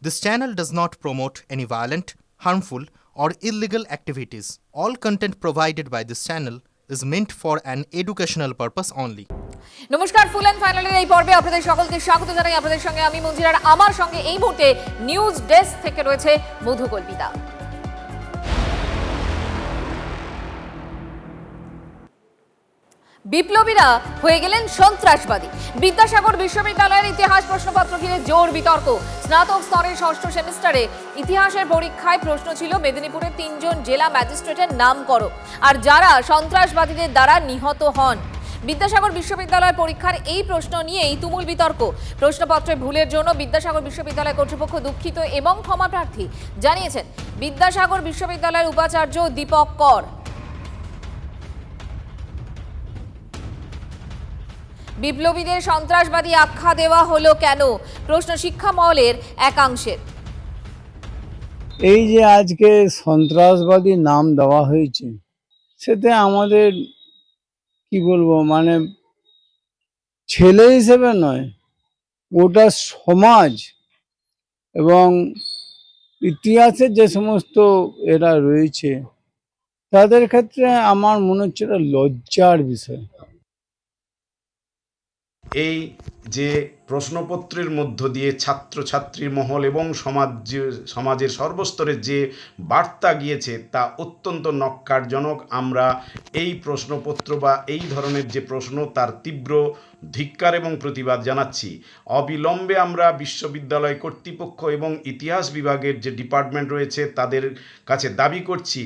This channel does not promote any violent, harmful, or illegal activities. All content provided by this channel is meant for an educational purpose only. নমস্কার, full and ফাইনালের এই পর্বে আপনাদের সকলকে স্বাগত জানাই। আপনাদের সঙ্গে আমি মঞ্জিরা, আর আমার সঙ্গে এই মুহূর্তে নিউজ ডেস্ক থেকে রয়েছে মধু কল্পিতা। বিপ্লবীরা হয়ে গেলেন সন্ত্রাসবাদী। বিদ্যাসাগর বিশ্ববিদ্যালয়ের ইতিহাস প্রশ্নপত্র ঘিরে জোর বিতর্ক। স্নাতক স্তরের ষষ্ঠ সেমিস্টারে ইতিহাসের পরীক্ষায় প্রশ্ন ছিল মেদিনীপুরের 3 জন জেলা ম্যাজিস্ট্রেটের নাম করো, আর যারা সন্ত্রাসবাদীদের দ্বারা নিহত হন। বিদ্যাসাগর বিশ্ববিদ্যালয়ের পরীক্ষার এই প্রশ্ন নিয়েই তুমুল বিতর্ক। প্রশ্নপত্রে ভুলের জন্য বিদ্যাসাগর বিশ্ববিদ্যালয় কর্তৃপক্ষ দুঃখিত এবং ক্ষমা প্রার্থী জানিয়েছেন বিদ্যাসাগর বিশ্ববিদ্যালয়ের উপাচার্য দীপক কর। বিপ্লবীদের সন্ত্রাসবাদী আখ্যা দেওয়া হলো কেন, প্রশ্ন শিক্ষা মহলের একাংশের। এই যে আজকে সন্ত্রাসবাদী নাম দেওয়া হয়েছে, সেটা আমাদের কি বলবো, মানে ছেলে হিসেবে নয়, গোটা সমাজ এবং ইতিহাসের যে সমস্ত এরা রয়েছে তাদের ক্ষেত্রে আমার মনে হচ্ছে এটা লজ্জার বিষয়। এই যে প্রশ্নপত্রের মধ্য দিয়ে ছাত্রছাত্রীর মহল এবং সমাজের সর্বস্তরের যে বার্তা গিয়েছে তা অত্যন্ত নক্কারজনক। আমরা এই প্রশ্নপত্র বা এই ধরনের যে প্রশ্ন তার তীব্র ধিক্কার এবং প্রতিবাদ জানাচ্ছি। অবিলম্বে আমরা বিশ্ববিদ্যালয় কর্তৃপক্ষ এবং ইতিহাস বিভাগের যে ডিপার্টমেন্ট রয়েছে তাদের কাছে দাবি করছি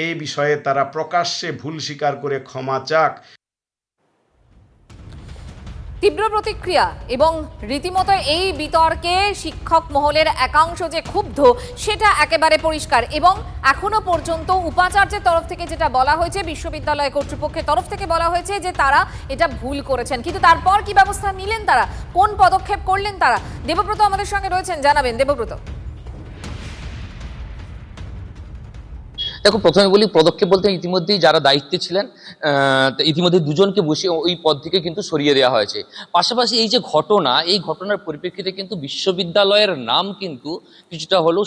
এই বিষয়ে তারা প্রকাশ্যে ভুল স্বীকার করে ক্ষমা চাক। তীব্র প্রতিক্রিয়া এবং রীতিমতো এই বিতর্কে শিক্ষক মহলের একাংশ যে ক্ষুব্ধ সেটা একেবারে পরিষ্কার। এবং এখনো পর্যন্ত উপাচার্যের তরফ থেকে যেটা বলা হয়েছে, বিশ্ববিদ্যালয় কর্তৃপক্ষের তরফ থেকে বলা হয়েছে যে তারা এটা ভুল করেছেন, কিন্তু তারপর কি ব্যবস্থা নিলেন তারা, কোন পদক্ষেপ করলেন তারা? দেবব্রত আমাদের সঙ্গে রয়েছেন, জানাবেন দেবব্রত। দেখো, প্রথমে বলি পদক্ষেপ বলতে ইতিমধ্যেই যারা দায়িত্বে ছিলেন ইতিমধ্যে দুজনকে বসিয়ে ওই পদ থেকে কিন্তু সরিয়ে দেওয়া হয়েছে। পাশাপাশি এই যে ঘটনা, এই ঘটনার পরিপ্রেক্ষিতে কিন্তু বিশ্ববিদ্যালয়ের নাম কিন্তু কিছুটা হলেও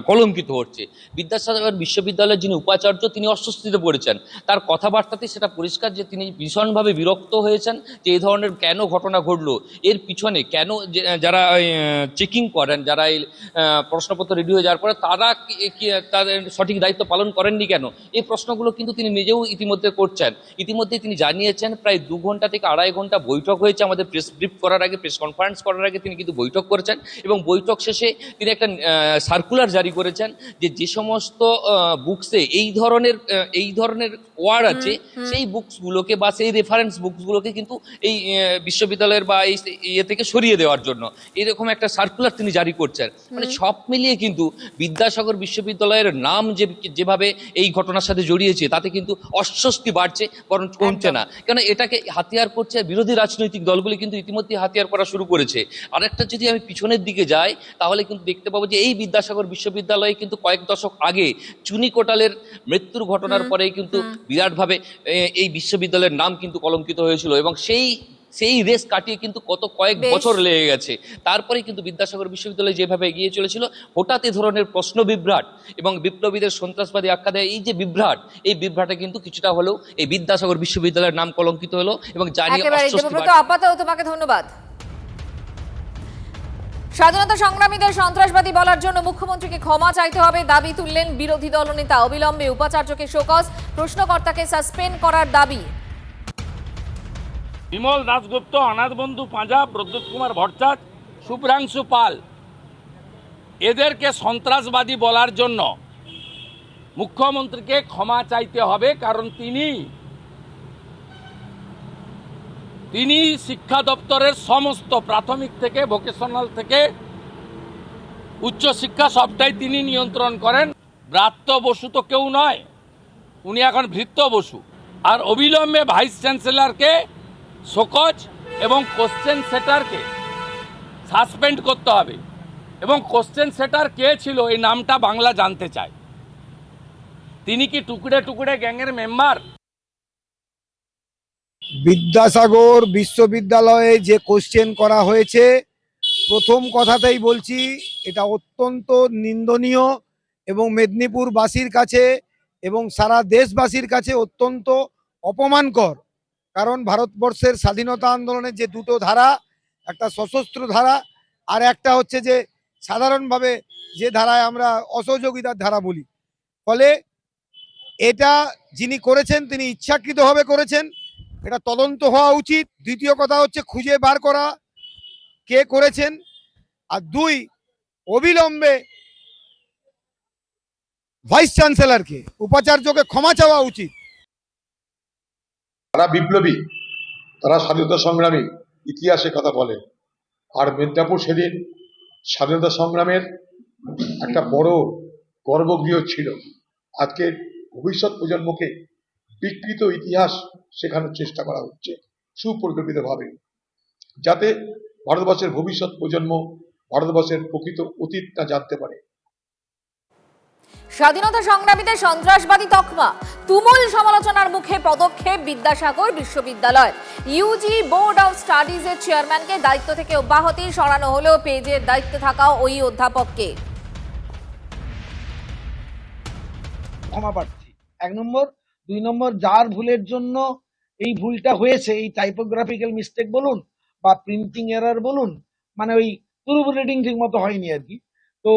কলঙ্কিত হচ্ছে। বিদ্যাসাগর বিশ্ববিদ্যালয়ের যিনি উপাচার্য তিনি অস্বস্তিতে পড়েছেন। তার কথাবার্তাতে সেটা পরিষ্কার যে তিনি ভীষণভাবে বিরক্ত হয়েছেন যে এই ধরনের কেন ঘটনা ঘটলো, এর পিছনে কেন যারা চেকিং করেন, যারা এই প্রশ্নপত্র রেডি হয়ে যাওয়ার পরে তারা তাদের সঠিক দায়িত্ব পালন করেননি কেন, এই প্রশ্নগুলো কিন্তু তিনি নিজেও ইতিমধ্যে করছেন। ইতিমধ্যে তিনি জানিয়েছেন প্রায় 2 ঘন্টা থেকে 2.5 ঘন্টা বৈঠক হয়েছে। আমাদের প্রেস ব্রিফ করার আগে, প্রেস কনফারেন্স করার আগে তিনি কিন্তু বৈঠক করেছেন এবং বৈঠক শেষে তিনি একটা সার্কুলার জারি করেছেন যে সমস্ত বুকসে এই ধরনের ওয়ার্ড আছে সেই বুকসগুলোকে বা সেই রেফারেন্স বুকসগুলোকে কিন্তু এই বিশ্ববিদ্যালয়ের বা এই ইয়ে থেকে সরিয়ে দেওয়ার জন্য এরকম একটা সার্কুলার তিনি জারি করছেন। মানে সব মিলিয়ে কিন্তু বিদ্যাসাগর বিশ্ববিদ্যালয়ের নাম যেভাবে এই ঘটনার সাথে জড়িয়েছে তাতে কিন্তু অস্বস্তি বাড়ছে, বরং কমছে না। কেন এটাকে হাতিয়ার করছে বিরোধী রাজনৈতিক দলগুলি, কিন্তু ইতিমধ্যে হাতিয়ার করা শুরু করেছে। আরেকটা যদি আমি পিছনের দিকে যাই তাহলে কিন্তু দেখতে পাবো যে এই বিদ্যাসাগর বিশ্ববিদ্যালয়ে কিন্তু কয়েক দশক আগে চুনি কোটালের মৃত্যুর ঘটনার পরেই কিন্তু বিরাটভাবে এই বিশ্ববিদ্যালয়ের নাম কিন্তু কলঙ্কিত হয়েছিল এবং সেই রেস কাটিয়ে কিন্তু কয়েক বছর লেগে গেছে। তারপরে কিন্তু বিদ্যাসাগর বিশ্ববিদ্যালয় যেভাবে এগিয়ে চলেছিল, হঠাৎ এ ধরনের প্রশ্ন বিভ্রাট এবং বিপ্লবীদের সন্ত্রাসবাদী আখ্যা দেয়, এই যে এই বিভ্রাটে কিন্তু কিছুটা হলেও এই বিদ্যাসাগর বিশ্ববিদ্যালয়ের নাম কলঙ্কিত হলো এবং জানিয়ে আপাতত তোমাকে ধন্যবাদ। স্বাধীনতা সংগ্রামীদের সন্ত্রাসবাদী বলার জন্য মুখ্যমন্ত্রীকে ক্ষমা চাইতে হবে দাবি তুললেন বিরোধী দলনেতা। অবিলম্বে উপাচার্যকে শোকজ, প্রশ্নকর্তাকে সাসপেন্ড করার দাবি। বিমল দাশগুপ্ত, অনাথ বন্ধু পাঁজা, প্রদ্যুৎ কুমার ভট্টাচার্য, শুভ্রাংশু পাল, এদেরকে সন্ত্রাসবাদী বলার জন্য মুখ্যমন্ত্রীকে ক্ষমা চাইতে হবে। কারণ তিনি শিক্ষা দপ্তরের সমস্ত প্রাথমিক থেকে ভোকেশনাল থেকে উচ্চশিক্ষা সবটাই তিনি নিয়ন্ত্রণ করেন। ব্রাত্য বসু তো কেউ নয়, উনি এখন ভৃত্য বসু। আর অবিলম্বে ভাইস চ্যান্সেলরকে শোকজ এবং কোশ্চেন সেটারকে সাসপেন্ড করতে হবে। এবং কোশ্চেন সেটার কে ছিল এই নামটা বাংলা জানতে চায়। তিনি কি টুকরে টুকরে গ্যাংয়ের মেম্বার? বিদ্যাসাগর বিশ্ববিদ্যালয়ে যে কোশ্চেন করা হয়েছে প্রথম কথাতেই বলছি, এটা অত্যন্ত নিন্দনীয় এবং মেদিনীপুরবাসীর কাছে এবং সারা দেশবাসীর কাছে অত্যন্ত অপমানকর। কারণ ভারতবর্ষের স্বাধীনতা আন্দোলনের যে দুটো ধারা, একটা সশস্ত্র ধারা আর একটা হচ্ছে যে সাধারণভাবে যে ধারায় আমরা অসহযোগিতার ধারা বলি, ফলে এটা যিনি করেছেন তিনি ইচ্ছাকৃতভাবে করেছেন, এটা তদন্ত হওয়া উচিত। দ্বিতীয় কথা হচ্ছে খুঁজে বার করা কে করেছেন, আর দুই, অবিলম্বে ভাইস চ্যান্সেলরকে, উপাচার্যকে ক্ষমা চাওয়া উচিত। তারা বিপ্লবী, তারা স্বাধীনতা সংগ্রামী, ইতিহাসের কথা বলে। আর মেদিনীপুর সেদিন স্বাধীনতা সংগ্রামের একটা বড় গর্বগৃহ ছিল। আজকে ভবিষ্যৎ প্রজন্মকে বিকৃত ইতিহাস শেখানোর চেষ্টা করা হচ্ছে সুপরিকল্পিতভাবে, যাতে ভারতবর্ষের ভবিষ্যৎ প্রজন্ম ভারতবর্ষের প্রকৃত অতীতটা জানতে পারে। স্বাধীনতা সংগ্রামীদের সন্ত্রাসবাদী তকমা, তুমুল সমালোচনার মুখে পদক্ষেপ বিদ্যাসাগর বিশ্ববিদ্যালয়। ইউজি বোর্ড অফ স্টাডিজের চেয়ারম্যানকে দায়িত্ব থেকে অব্যাহতি, সরানো হলেও পেজের দায়িত্বে থাকা ওই অধ্যাপককে। ক্ষমা প্রার্থী 1 নম্বর। 2 নম্বর, যার ভুলের জন্য এই ভুলটা হয়েছে, এই টাইপোগ্রাফিক্যাল মিস্টেক বলুন বা প্রিন্টিং এরর বলুন, মানে ওই পুরোপুরি রিডিং ঠিক মতো হয়নি আর কি, তো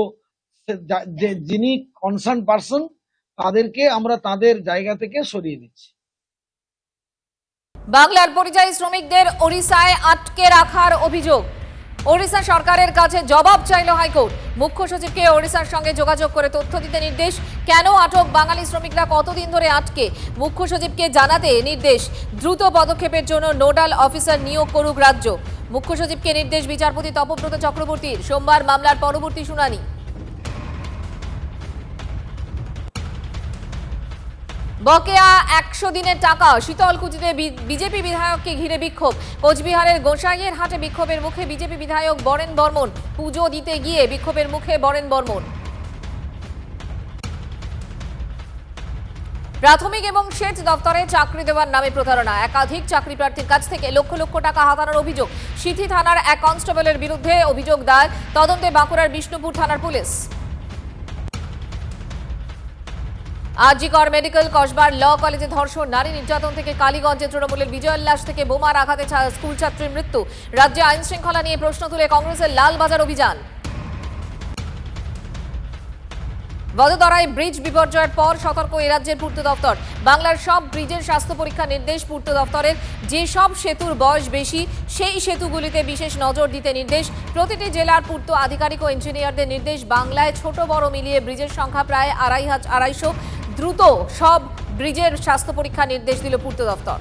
যিনি কনসার্ন পারসন তাদেরকে আমরা তাদের জায়গা থেকে সরিয়ে দিচ্ছি। বাংলার পরিযায়ী শ্রমিকদের ওড়িশায় আটকে রাখার অভিযোগ, ওড়িশা সরকারের কাছে জবাব চাইল হাইকোর্ট। মুখ্য সচিবকে ওড়িশার সঙ্গে যোগাযোগ করে তথ্য দিতে নির্দেশ। কেন আটক বাঙালি শ্রমিকরা কতদিন ধরে আটকে, মুখ্য সচিবকে জানাতে নির্দেশ। দ্রুত পদক্ষেপের জন্য নোডাল অফিসার নিয়োগ করুক রাজ্য। মুখ্য সচিবকে নির্দেশ বিচারপতি তপব্রত চক্রবর্তীর। সোমবার মামলার পরবর্তী শুনানি। বকেয়া 100 দিনের টাকা, শীতলকুচিতে বিজেপি বিধায়ককে ঘিরে বিক্ষোভ। কোচবিহারের গোসাইয়ের হাটে বিক্ষোভের মুখে বিজেপি বিধায়ক বরেন বর্মন। পুজো দিতে গিয়ে বিক্ষোভের মুখে বরেন বর্মন। প্রাথমিক এবং সেচ দপ্তরে চাকরি দেওয়ার নামে প্রতারণা, একাধিক চাকরি প্রার্থীর কাছ থেকে লক্ষ লক্ষ টাকা হাতানোর অভিযোগ। সিথি থানার এক কনস্টেবলের বিরুদ্ধে অভিযোগ দায়ের, তদন্তে বাঁকুড়ার বিষ্ণুপুর থানার পুলিশ। আরজিকর মেডিকেল কসবার ল কলেজে ধর্ষণ, নারী নির্যাতন থেকে কালীগঞ্জে তৃণমূলের বিজয়োল্লাস থেকে বোমার আঘাতে স্কুল ছাত্রীর মৃত্যু। রাজ্যে আইন শৃঙ্খলা নিয়ে প্রশ্ন তুলে কংগ্রেসের লালবাজার অভিযান। বদোদরায় ব্রিজ বিপর্যয়ের পর সতর্ক এ রাজ্যের পূর্ত দপ্তর। বাংলার সব ব্রিজের স্বাস্থ্য পরীক্ষা নির্দেশ পূর্ত দপ্তরের। যেসব সেতুর বয়স বেশি সেই সেতুগুলিতে বিশেষ নজর দিতে নির্দেশ। প্রতিটি জেলার পূর্ত আধিকারিক ও ইঞ্জিনিয়ারদের নির্দেশ। বাংলায় ছোট বড় মিলিয়ে ব্রিজের সংখ্যা প্রায় 250। দ্রুত সব ব্রিজের স্বাস্থ্য পরীক্ষা নির্দেশ দিল পূর্ত দপ্তর।